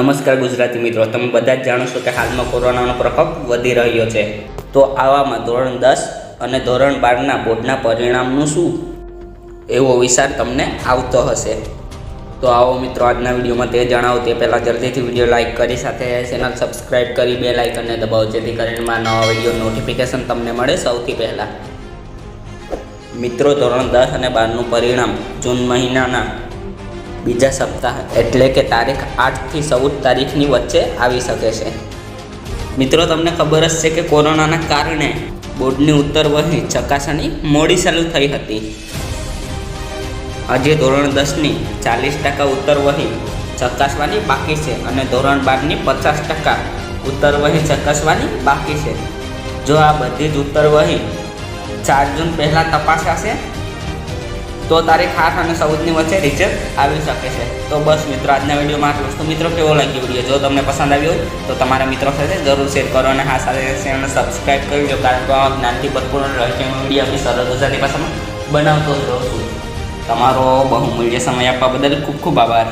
નમસ્કાર ગુજરાતી મિત્રો, તમે બધા જ જાણો છો કે હાલમાં કોરોનાનો પ્રકોપ વધી રહ્યો છે। તો આવામાં ધોરણ 10 અને ધોરણ 12ના બોર્ડના પરિણામનું શું એવો વિચાર તમને આવતો હશે। તો આવો મિત્રો, આજના વિડીયોમાં તે જણાવો તે પહેલાં જલ્દીથી વિડીયો લાઇક કરી સાથે ચેનલ સબસ્ક્રાઈબ કરી બેલ આઇકનને દબાવો, જેથી કરીને મારા નવા વિડીયો નોટિફિકેશન તમને મળે સૌથી પહેલાં। મિત્રો, ધોરણ 10 અને 12નું પરિણામ જૂન મહિનાના બીજા સપ્તાહ એટલે કે તારીખ 8 થી 14 તારીખની વચ્ચે આવી શકે છે। મિત્રો, તમને ખબર જ છે કે કોરોનાના કારણે બોર્ડની ઉત્તરવહી ચકાસણી મોડી ચાલુ થઈ હતી। આજે ધોરણ 10ની 40% ઉત્તરવહી ચકાસવાની બાકી છે અને ધોરણ 12ની 50% ઉત્તરવહી ચકાસવાની બાકી છે। જો આ બધી જ ઉત્તરવહી 4 જૂન પહેલાં તપાસાશે તો તારીખ 8 અને 14ની વચ્ચે રિઝલ્ટ આવી શકે છે। તો બસ મિત્રો, આજના વિડીયોમાં આટલું જ। તો મિત્રો, કેવો લાગ્યો વિડીયો? જો તમને પસંદ આવ્યો હોય તો તમારા મિત્રો સાથે જરૂર શેર કરો અને હા સાથે ચેનલ સબસ્ક્રાઈબ કરી લો, કારણ કે આ જ્ઞાનથી ભરપૂર રહસ્યમય વિડીયો આપણી સરળ ગુજરાતી ભાષામાં બનાવતો જ રહું છું। તમારો બહુમૂલ્ય સમય આપવા બદલ ખૂબ ખૂબ આભાર।